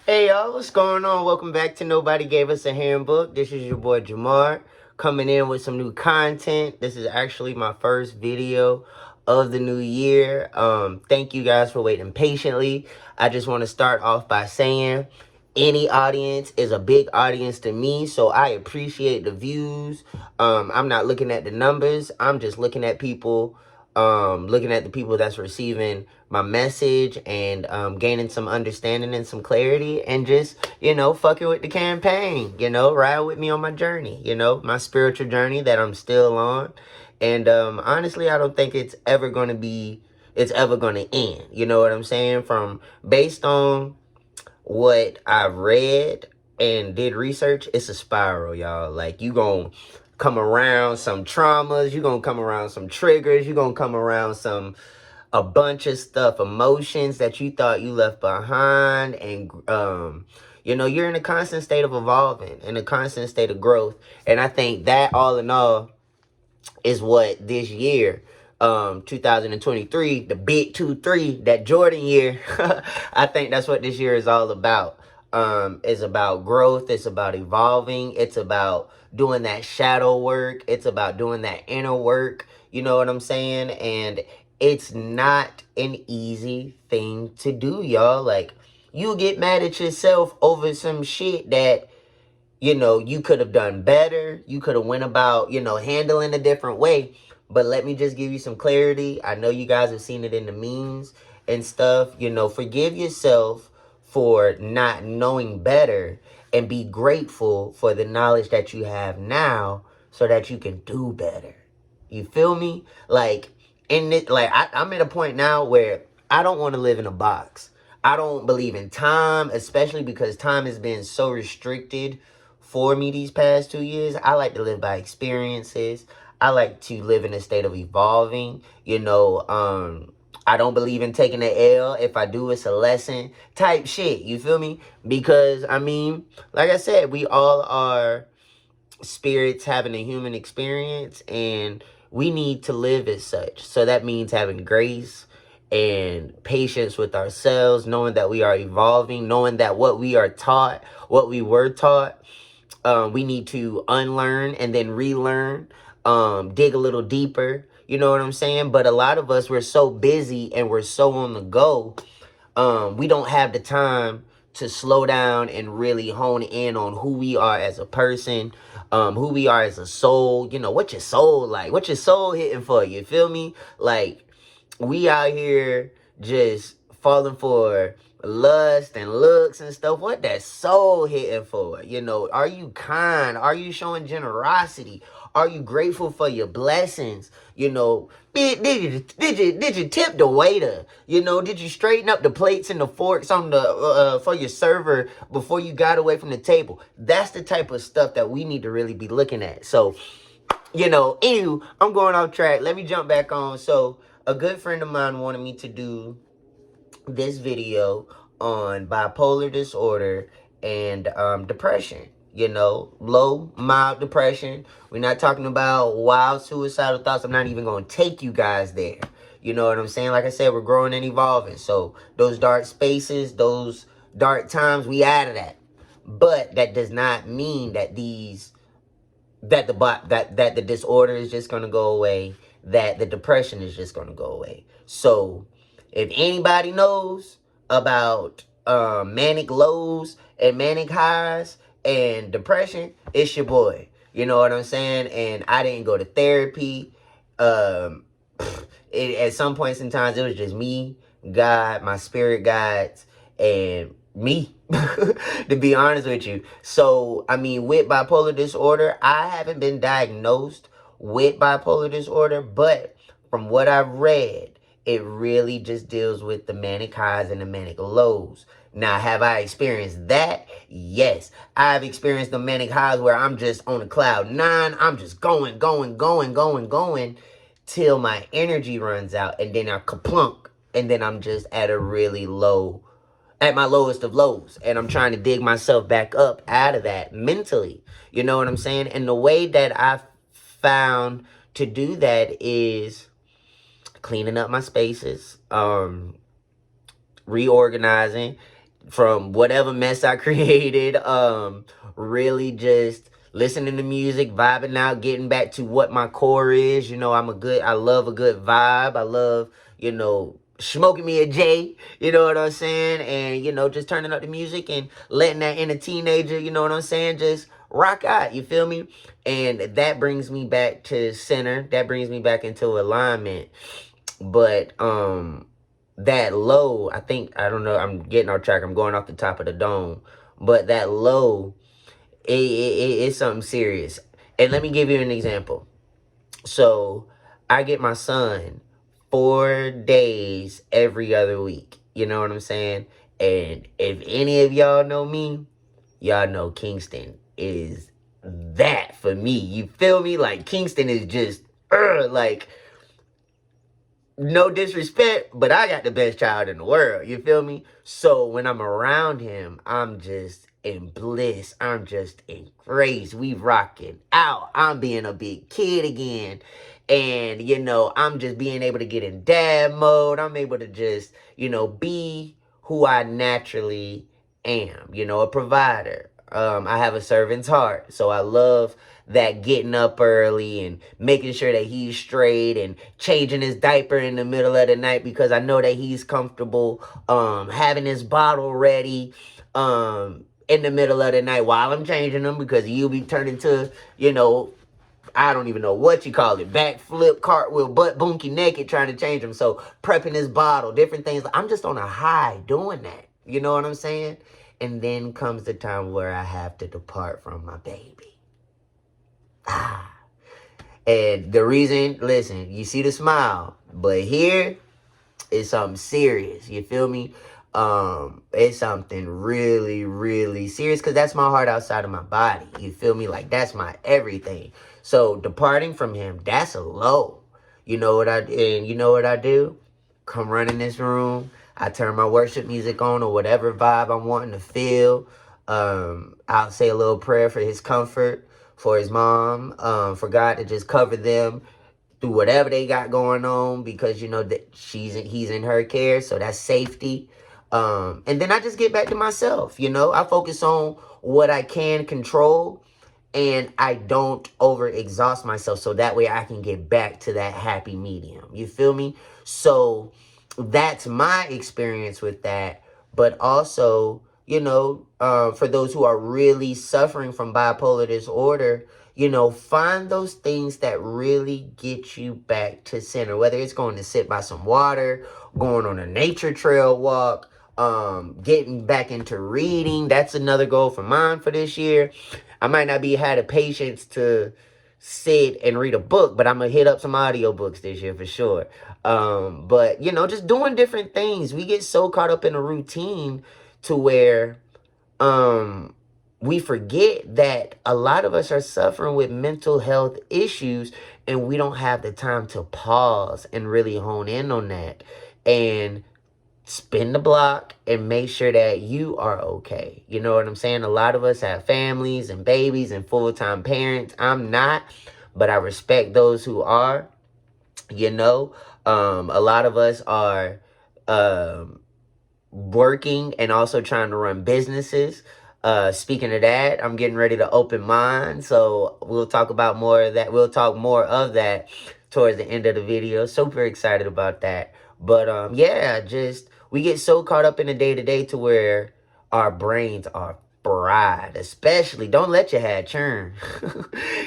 Hey y'all, what's going on? Welcome back to Nobody Gave Us a Handbook. This is your boy Jamar coming in with some new content. This is actually my first video of the new year. Thank you guys for waiting patiently. I just want to start off by saying any audience is a big audience to me, so I appreciate the views. I'm not looking at the numbers. I'm just looking at people, looking at the people that's receiving my message and gaining some understanding and some clarity and just, fucking with the campaign, ride with me on my journey, my spiritual journey that I'm still on. And honestly, I don't think it's ever going to end. You know what I'm saying? Based on what I've read and did research, it's a spiral, y'all. Like, you gonna come around some traumas, you gonna come around some triggers, you gonna come around a bunch of stuff, emotions that you thought you left behind, and you're in a constant state of evolving, in a constant state of growth. And I think that all in all is what this year, 2023, the big 2-3, that Jordan year, I think that's what this year is all about. It's about growth, it's about evolving, it's about doing that shadow work, it's about doing that inner work, you know what I'm saying? And it's not an easy thing to do, y'all. Like, you get mad at yourself over some shit that you could have done better. You could have went about, handling a different way. But let me just give you some clarity. I know you guys have seen it in the memes and stuff. Forgive yourself for not knowing better and be grateful for the knowledge that you have now so that you can do better. You feel me? Like, I'm at a point now where I don't want to live in a box. I don't believe in time, especially because time has been so restricted for me these past 2 years. I like to live by experiences. I like to live in a state of evolving. I don't believe in taking an L. If I do, it's a lesson type shit. You feel me? Because, like I said, we all are spirits having a human experience, and we need to live as such. So that means having grace and patience with ourselves, knowing that we are evolving, knowing that what we are taught, what we were taught, we need to unlearn and then relearn, dig a little deeper. You know what I'm saying? But a lot of us, we're so busy and we're so on the go. We don't have the time to slow down and really hone in on who we are as a person, who we are as a soul. What your soul like? What your soul hitting for? You feel me? Like, we out here just falling for lust and looks and stuff. What that soul hitting for? Are you kind? Are you showing generosity? Are you grateful for your blessings? Did you tip the waiter? Did you straighten up the plates and the forks on the for your server before you got away from the table? That's the type of stuff that we need to really be looking at. So, anywho, I'm going off track. Let me jump back on. So, a good friend of mine wanted me to do this video on bipolar disorder and depression. Low, mild depression. We're not talking about wild suicidal thoughts. I'm not even going to take you guys there. You know what I'm saying? Like I said, we're growing and evolving. So those dark spaces, those dark times, we out of that. But that does not mean that that the disorder is just going to go away, that the depression is just going to go away. So if anybody knows about manic lows and manic highs and depression, it's your boy. You know what I'm saying? And I didn't go to therapy. At some points in times, it was just me, God, my spirit guides, and me, to be honest with you. So, with bipolar disorder, I haven't been diagnosed with bipolar disorder, but from what I've read, it really just deals with the manic highs and the manic lows. Now, have I experienced that? Yes. I've experienced the manic highs where I'm just on a cloud nine. I'm just going, till my energy runs out, and then I kaplunk, and then I'm just at my lowest of lows, and I'm trying to dig myself back up out of that mentally. You know what I'm saying? And the way that I've found to do that is cleaning up my spaces, reorganizing, from whatever mess I created. Really just listening to music, vibing out, getting back to what my core is. I love a good vibe. I love, smoking me a J, you know what I'm saying? And, just turning up the music and letting that inner teenager, you know what I'm saying, just rock out, you feel me? And that brings me back to center. That brings me back into alignment. But that low, I don't know, I'm getting off track. I'm going off the top of the dome. But that low, it's something serious. And let me give you an example. So I get my son 4 days every other week. You know what I'm saying? And if any of y'all know me, y'all know Kingston is that for me. You feel me? Like Kingston is just like, no disrespect, but I got the best child in the world. You feel me? So when I'm around him, I'm just in bliss. I'm just in grace. We rocking out. I'm being a big kid again. And, I'm just being able to get in dad mode. I'm able to just, be who I naturally am, a provider. I have a servant's heart. So I love that getting up early and making sure that he's straight and changing his diaper in the middle of the night because I know that he's comfortable having his bottle ready in the middle of the night while I'm changing him because you'll be turning to, I don't even know what you call it, backflip, cartwheel, butt bunky naked trying to change him. So prepping his bottle, different things. I'm just on a high doing that. You know what I'm saying? And then comes the time where I have to depart from my baby. And the reason, listen, you see the smile, but here is something serious. You feel me? It's something really, really serious because that's my heart outside of my body. You feel me? Like that's my everything. So departing from him, that's a low. You know what I do? Come run in this room. I turn my worship music on or whatever vibe I'm wanting to feel. I'll say a little prayer for his comfort, for his mom, for God to just cover them through whatever they got going on because that he's in her care, so that's safety. And then I just get back to myself. I focus on what I can control and I don't overexhaust myself so that way I can get back to that happy medium. You feel me? So that's my experience with that. But also, for those who are really suffering from bipolar disorder, find those things that really get you back to center, whether it's going to sit by some water, going on a nature trail walk, getting back into reading. That's another goal for mine for this year. I might not had the patience to sit and read a book, but I'm gonna hit up some audiobooks this year for sure. But just doing different things. We get so caught up in a routine to where we forget that a lot of us are suffering with mental health issues and we don't have the time to pause and really hone in on that and spin the block and make sure that you are okay. You know what I'm saying? A lot of us have families and babies and full-time parents. I'm not, but I respect those who are. A lot of us are working and also trying to run businesses. Speaking of that, I'm getting ready to open mine, so we'll talk about more of that. We'll talk more of that towards the end of the video. Super excited about that. But yeah, just we get so caught up in the day-to-day to where our brains are fried. Especially, don't let your head churn.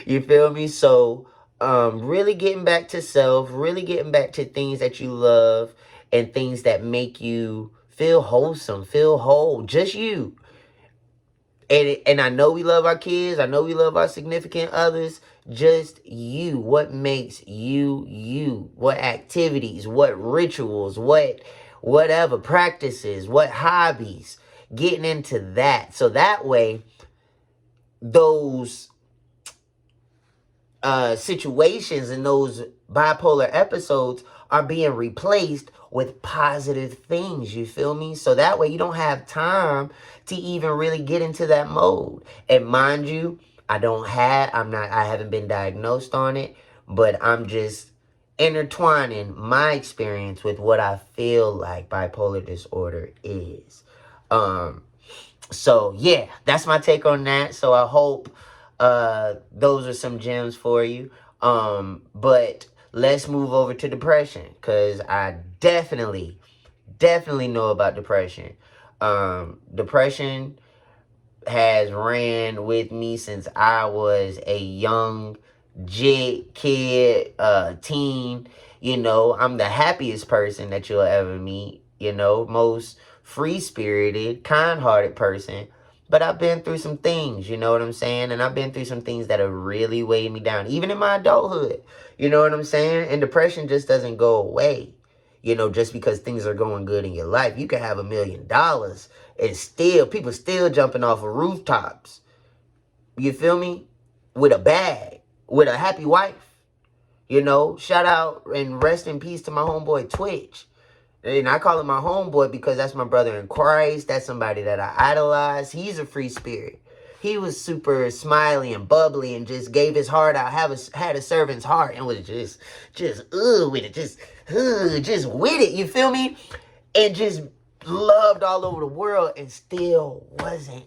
You feel me? So really getting back to self, really getting back to things that you love and things that make you feel wholesome, feel whole, just you. And I know we love our kids. I know we love our significant others. Just you. What makes you, you? What activities, what rituals, whatever practices, what hobbies. Getting into that. So that way, those situations and those bipolar episodes are being replaced with positive things, you feel me? So that way you don't have time to even really get into that mode. And mind you, I haven't been diagnosed on it, but I'm just intertwining my experience with what I feel like bipolar disorder is. So yeah, that's my take on that. So I hope those are some gems for you. But let's move over to depression, because I definitely know about depression. Depression has ran with me since I was a young kid, teen. I'm the happiest person that you'll ever meet. Most free-spirited, kind-hearted person. But I've been through some things, you know what I'm saying? And I've been through some things that have really weighed me down, even in my adulthood. You know what I'm saying? And depression just doesn't go away. Just because things are going good in your life. You can have $1,000,000 and still, people still jumping off of rooftops. You feel me? With a bag, with a happy wife. Shout out and rest in peace to my homeboy Twitch. And I call him my homeboy because that's my brother in Christ. That's somebody that I idolize. He's a free spirit. He was super smiley and bubbly and just gave his heart out, had a servant's heart, and was just with it, just with it, you feel me? And just loved all over the world and still wasn't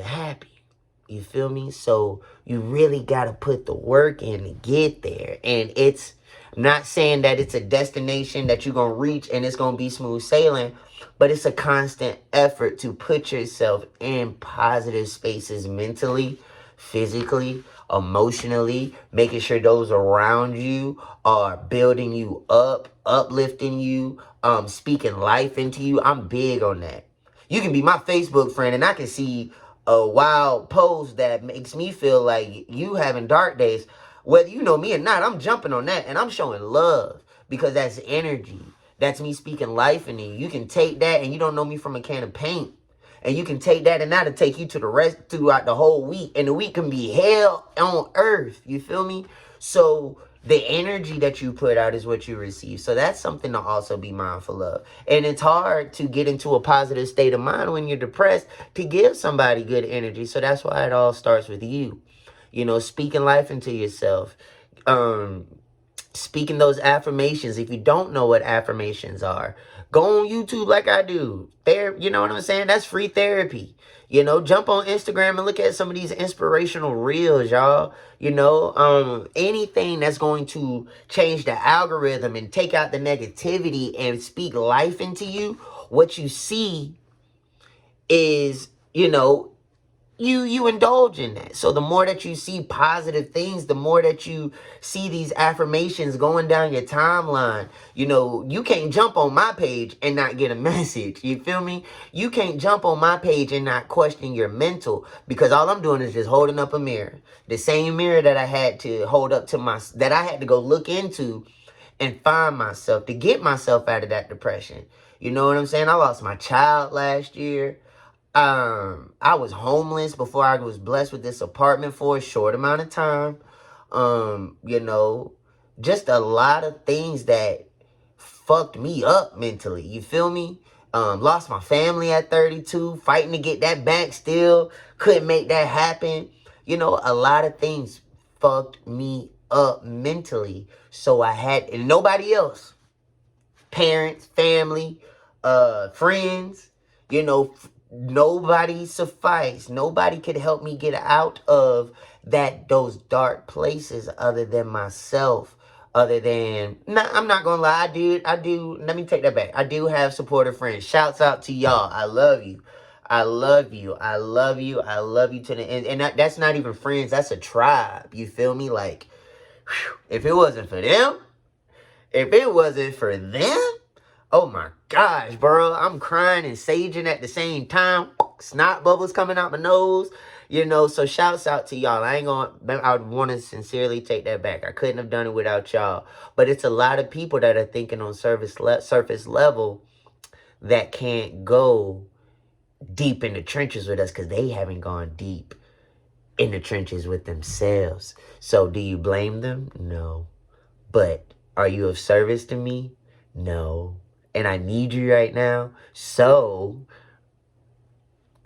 happy. You feel me? So you really got to put the work in to get there. And I'm not saying that it's a destination that you're going to reach and it's going to be smooth sailing, but it's a constant effort to put yourself in positive spaces mentally, physically, emotionally, making sure those around you are building you up, uplifting you, speaking life into you. I'm big on that. You can be my Facebook friend and I can see a wild post that makes me feel like you having dark days. Whether you know me or not, I'm jumping on that and I'm showing love because that's energy. That's me speaking life into you. You can take that, and you don't know me from a can of paint. And you can take that and that'll take you to the rest throughout the whole week. And the week can be hell on earth. You feel me? So the energy that you put out is what you receive. So that's something to also be mindful of. And it's hard to get into a positive state of mind when you're depressed to give somebody good energy. So that's why it all starts with you. Speaking life into yourself. Speaking those affirmations. If you don't know what affirmations are, go on YouTube like I do. You know what I'm saying? That's free therapy. Jump on Instagram and look at some of these inspirational reels, y'all. Anything that's going to change the algorithm and take out the negativity and speak life into you, what you see is, you indulge in that. So the more that you see positive things, the more that you see these affirmations going down your timeline. You can't jump on my page and not get a message. You feel me? You can't jump on my page and not question your mental, because all I'm doing is just holding up a mirror. The same mirror that I had to hold up to that I had to go look into and find myself to get myself out of that depression. You know what I'm saying? I lost my child last year. I was homeless before I was blessed with this apartment for a short amount of time. Just a lot of things that fucked me up mentally. You feel me? Lost my family at 32, fighting to get that back still. Couldn't make that happen. A lot of things fucked me up mentally. So and nobody else. Parents, family, friends, nobody sufficed. Nobody could help me get out of those dark places other than myself. I'm not gonna lie, I do, let me take that back. I do have supportive friends. Shouts out to y'all. I love you. I love you. I love you. I love you to the end. And that's not even friends. That's a tribe. You feel me? Like, if it wasn't for them, oh my gosh, bro. I'm crying and saging at the same time. Snot bubbles coming out my nose. So shouts out to y'all. I want to sincerely take that back. I couldn't have done it without y'all. But it's a lot of people that are thinking on surface level that can't go deep in the trenches with us because they haven't gone deep in the trenches with themselves. So do you blame them? No. But are you of service to me? No. And I need you right now. So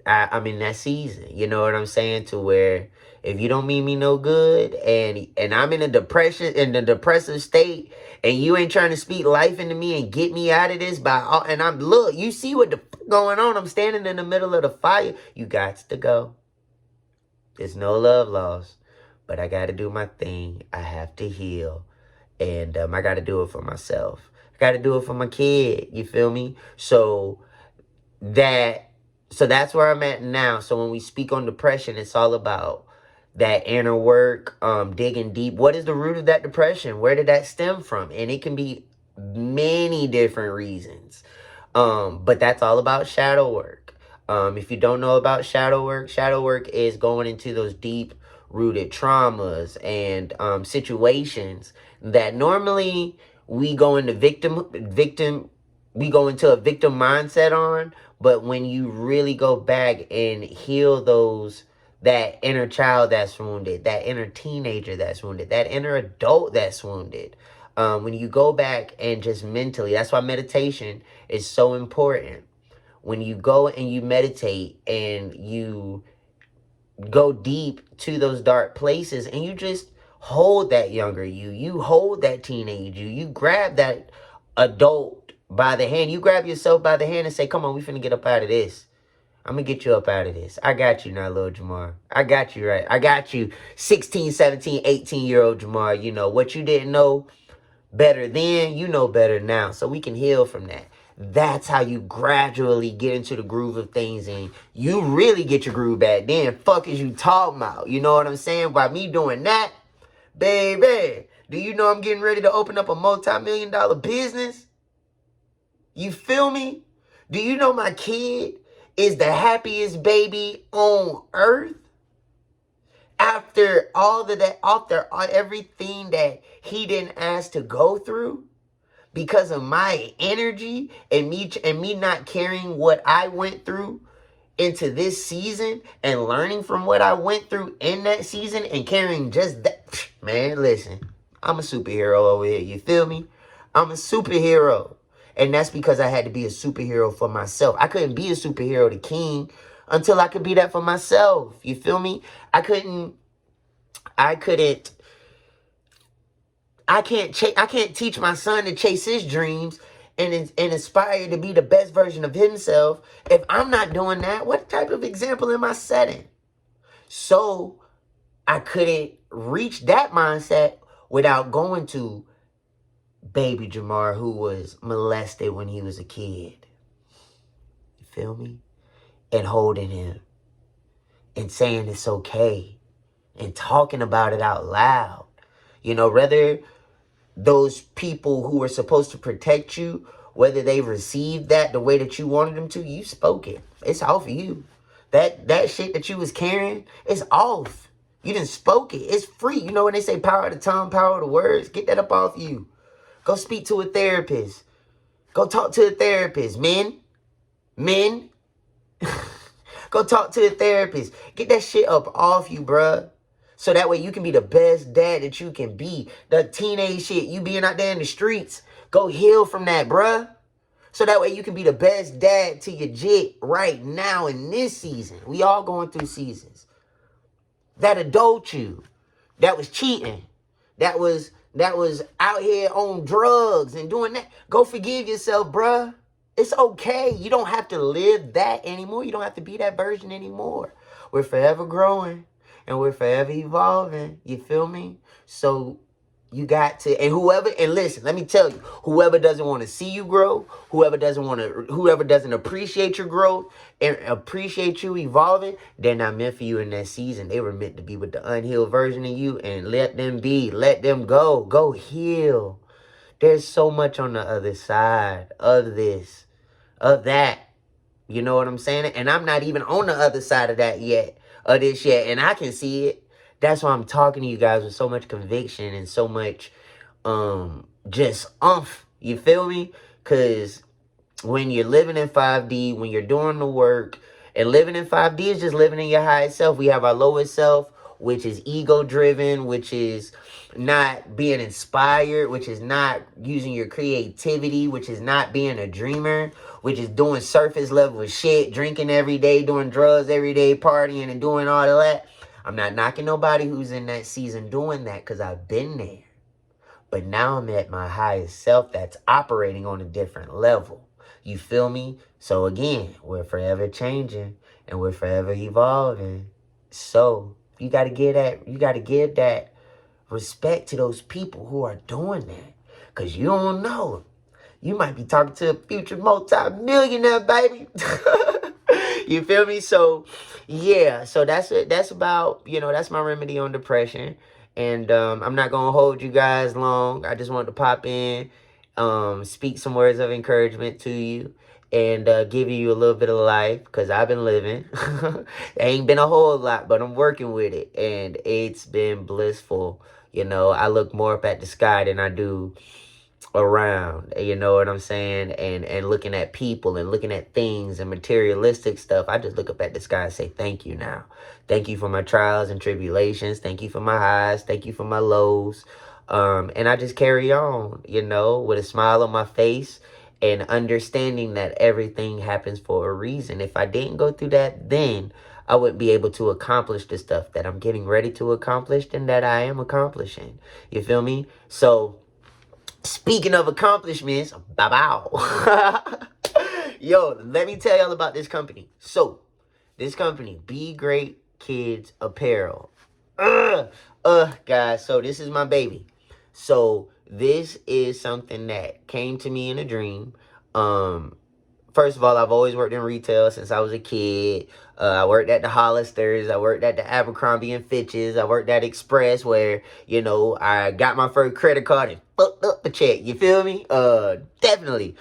I'm in that season. You know what I'm saying? To where If you don't mean me no good, and I'm in the depressive state, and you ain't trying to speak life into me and get me out of this and look, you see what the fuck going on? I'm standing in the middle of the fire. You got to go. There's no love lost, but I got to do my thing. I have to heal, and I got to do it for myself. I got to do it for my kid. You feel me? So that's where I'm at now. So when we speak on depression, it's all about that inner work, digging deep. What is the root of that depression? Where did that stem from? And it can be many different reasons. But that's all about shadow work. If you don't know about shadow work is going into those deep rooted traumas and situations that normally we go into we go into a victim mindset on. But when you really go back and heal that inner child that's wounded, that inner teenager that's wounded, that inner adult that's wounded, when you go back and just mentally, that's why meditation is so important. When you go and you meditate and you go deep to those dark places and you just hold that younger you hold that teenage you grab that adult by the hand, you grab yourself by the hand and say, come on, we finna get up out of this. I'm gonna get you up out of this. I got you now, little Jamar. I got you, right? I got you, 16, 17, 18-year-old Jamar. You know, what you didn't know better then, you know better now. So we can heal from that. That's how you gradually get into the groove of things, and you really get your groove back then. Fuck is you talking about? You know what I'm saying? By me doing that, baby, do you know I'm getting ready to open up a multi-million-dollar business? You feel me? Do you know my kid is the happiest baby on earth? After all of that, after everything that he didn't ask to go through, because of my energy and me not carrying what I went through into this season and learning from what I went through in that season and carrying just that. Man, listen, I'm a superhero over here. You feel me? I'm a superhero. And that's because I had to be a superhero for myself. I couldn't be a superhero to King until I could be that for myself. You feel me? I can't teach my son to chase his dreams and aspire to be the best version of himself if I'm not doing that. What type of example am I setting? So I couldn't reach that mindset without going to baby Jamar, who was molested when he was a kid. You feel me? And holding him and saying it's okay and talking about it out loud. You know, whether those people who were supposed to protect you, whether they received that the way that you wanted them to, you spoke it. It's off of you. That shit that you was carrying, it's off. You didn't spoke it. It's free. You know when they say power of the tongue, power of the words? Get that up off you. Go speak to a therapist. Go talk to a therapist. Men. Go talk to a therapist. Get that shit up off you, bruh. So that way you can be the best dad that you can be. The teenage shit, you being out there in the streets, go heal from that, bruh. So that way you can be the best dad to your jit right now in this season. We all going through seasons. That adult you, that was cheating, that was out here on drugs and doing that. Go forgive yourself, bruh. It's okay. You don't have to live that anymore. You don't have to be that version anymore. We're forever growing. And we're forever evolving. You feel me? So you got to, and listen, let me tell you, whoever doesn't want to see you grow, whoever doesn't appreciate your growth and appreciate you evolving, they're not meant for you in that season. They were meant to be with the unhealed version of you, and let them be, let them go. Go heal. There's so much on the other side of this, of that. You know what I'm saying? And I'm not even on the other side of that yet. Of this yet, and I can see it. That's why I'm talking to you guys with so much conviction and so much just you feel me? Because when you're living in 5D, when you're doing the work, and living in 5D is just living in your highest self. We have our lowest self, which is ego driven, which is not being inspired, which is not using your creativity, which is not being a dreamer, which is doing surface level shit, drinking every day, doing drugs every day, partying and doing all of that. I'm not knocking nobody who's in that season doing that, because I've been there. But now I'm at my highest self that's operating on a different level. You feel me? So again, we're forever changing and we're forever evolving. So you gotta give that respect to those people who are doing that. Cause you don't know. You might be talking to a future multi-millionaire, baby. You feel me? So, yeah. So that's it. That's about, that's my remedy on depression. And I'm not going to hold you guys long. I just wanted to pop in, speak some words of encouragement to you, and give you a little bit of life, because I've been living. It ain't been a whole lot, but I'm working with it. And it's been blissful. I look more up at the sky than I do around, you know what I'm saying? And looking at people and looking at things and materialistic stuff. I just look up at the sky and say thank you now. Thank you for my trials and tribulations. Thank you for my highs. Thank you for my lows. And I just carry on, with a smile on my face and understanding that everything happens for a reason. If I didn't go through that, then I wouldn't be able to accomplish the stuff that I'm getting ready to accomplish and that I am accomplishing. You feel me? So, speaking of accomplishments, bow. Yo, let me tell y'all about this company. So, this company, Be Great Kids Apparel. Guys, so this is my baby. So, this is something that came to me in a dream. First of all, I've always worked in retail since I was a kid. I worked at the Hollisters. I worked at the Abercrombie and Fitches. I worked at Express, where, I got my first credit card and fucked up the check. You feel me? Definitely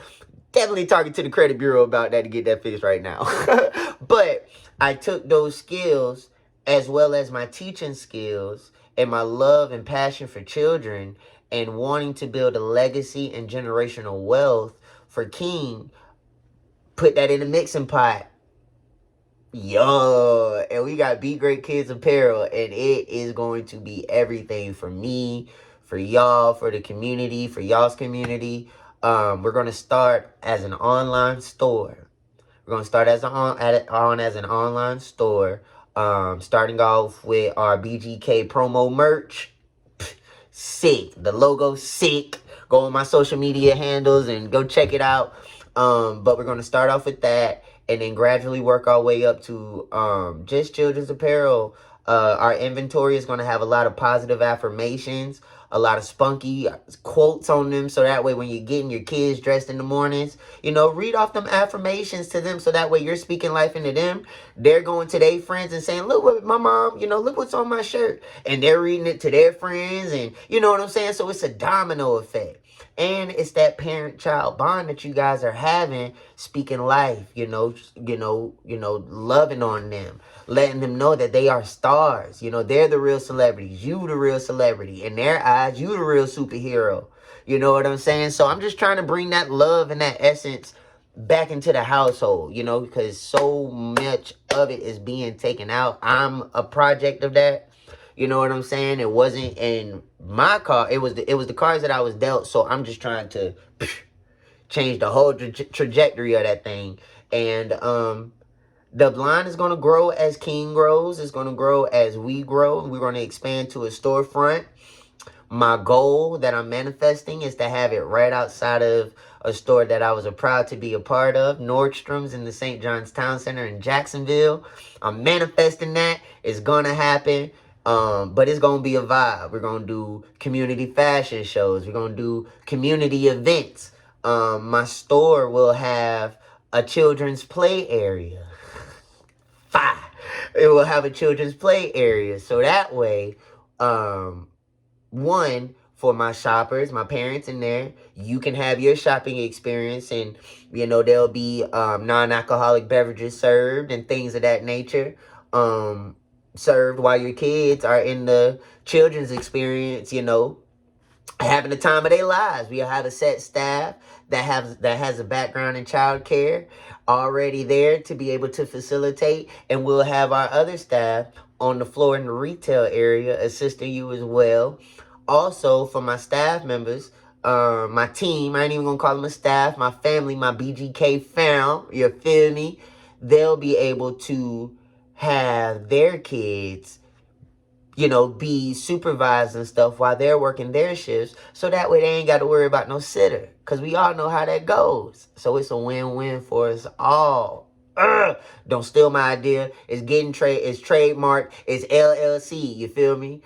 talking to the credit bureau about that to get that fixed right now. But I took those skills, as well as my teaching skills and my love and passion for children, and wanting to build a legacy and generational wealth for King, put that in the mixing pot. Yo, and we got Be Great Kids Apparel, and it is going to be everything for me, for y'all, for the community, for y'all's community. We're going to start as an online store. We're going to start as an online store. Starting off with our BGK promo merch. Sick. The logo, sick. Go on my social media handles and go check it out. But we're going to start off with that, and then gradually work our way up to just children's apparel. Our inventory is going to have a lot of positive affirmations, a lot of spunky quotes on them, so that way when you're getting your kids dressed in the mornings, read off them affirmations to them, so that way you're speaking life into them. They're going to their friends and saying, look what my mom, look what's on my shirt. And they're reading it to their friends, and you know what I'm saying? So it's a domino effect. And it's that parent-child bond that you guys are having, speaking life, loving on them, letting them know that they are stars. They're the real celebrities. You the real celebrity. In their eyes, you the real superhero. You know what I'm saying? So I'm just trying to bring that love and that essence back into the household, because so much of it is being taken out. I'm a project of that. You know what I'm saying? It wasn't in my car. It was the cars that I was dealt. So I'm just trying to change the whole trajectory of that thing. And the line is going to grow as King grows. It's going to grow as we grow. We're going to expand to a storefront. My goal that I'm manifesting is to have it right outside of a store that I was proud to be a part of, Nordstrom's in the St. John's Town Center in Jacksonville. I'm manifesting that. It's going to happen. But it's going to be a vibe. We're going to do community fashion shows. We're going to do community events. My store will have a children's play area. Fire. It will have a children's play area. So that way, one, for my shoppers, my parents in there, you can have your shopping experience, and, there'll be non-alcoholic beverages served and things of that nature. Served while your kids are in the children's experience, having the time of their lives. We'll have a set staff that has a background in childcare already there to be able to facilitate, and we'll have our other staff on the floor in the retail area assisting you as well. Also, for my staff members, my team, I ain't even gonna call them a staff, my family, my BGK fam, you feel me? They'll be able to have their kids be supervised and stuff while they're working their shifts. So that way they ain't got to worry about no sitter. Because we all know how that goes. So it's a win-win for us all. Don't steal my idea. It's it's trademarked. It's LLC. You feel me?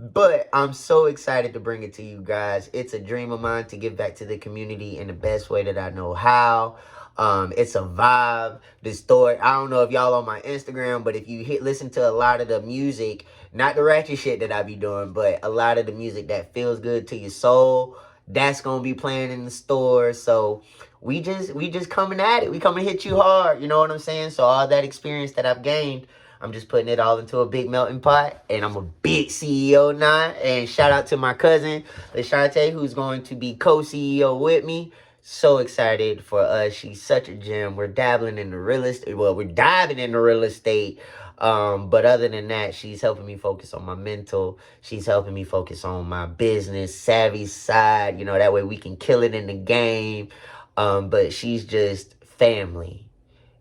But I'm so excited to bring it to you guys. It's a dream of mine to give back to the community in the best way that I know how. It's a vibe. The story, I don't know if y'all on my Instagram, but if you listen to a lot of the music, not the ratchet shit that I be doing, but a lot of the music that feels good to your soul, that's gonna be playing in the store. So we just coming at it. We coming to hit you hard. You know what I'm saying? So all that experience that I've gained, I'm just putting it all into a big melting pot, and I'm a big CEO now. And shout out to my cousin, Lashante, who's going to be co-CEO with me. So excited for us. She's such a gem. We're dabbling in the real estate. Well, we're diving into real estate. But other than that, she's helping me focus on my mental. She's helping me focus on my business savvy side. That way we can kill it in the game. But she's just family.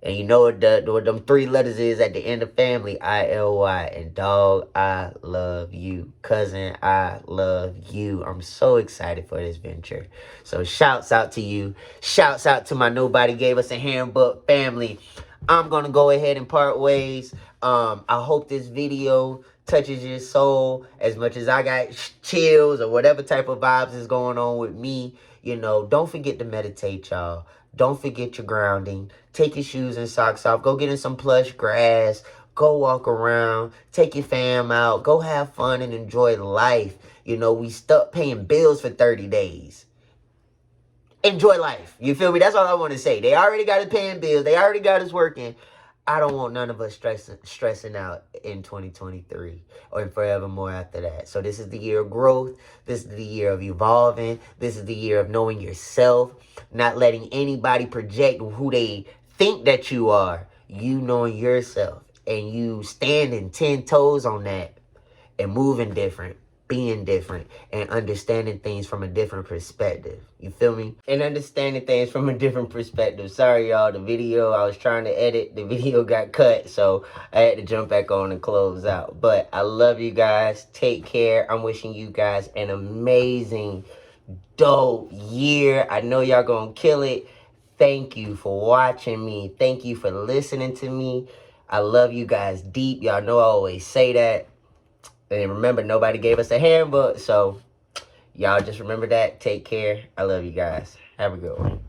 And you know what them 3 letters is at the end of family? ILY. And dog, I love you. Cousin, I love you. I'm so excited for this venture. So shouts out to you. Shouts out to my Nobody Gave Us a Handbook family. I'm going to go ahead and part ways. I hope this video touches your soul as much as I got chills or whatever type of vibes is going on with me. Don't forget to meditate, y'all. Don't forget your grounding. Take your shoes and socks off. Go get in some plush grass. Go walk around. Take your fam out. Go have fun and enjoy life. We stuck paying bills for 30 days. Enjoy life. You feel me? That's all I want to say. They already got us paying bills. They already got us working. I don't want none of us stressing out in 2023 or forevermore after that. So this is the year of growth. This is the year of evolving. This is the year of knowing yourself, not letting anybody project who they think that you are. You knowing yourself and you standing 10 toes on that and moving different, being different, and understanding things from a different perspective. You feel me? And understanding things from a different perspective. Sorry, y'all. The video I was trying to edit, the video got cut, so I had to jump back on and close out. But I love you guys. Take care. I'm wishing you guys an amazing, dope year. I know y'all gonna kill it. Thank you for watching me. Thank you for listening to me. I love you guys deep. Y'all know I always say that. And remember, nobody gave us a handbook. So y'all just remember that. Take care. I love you guys. Have a good one.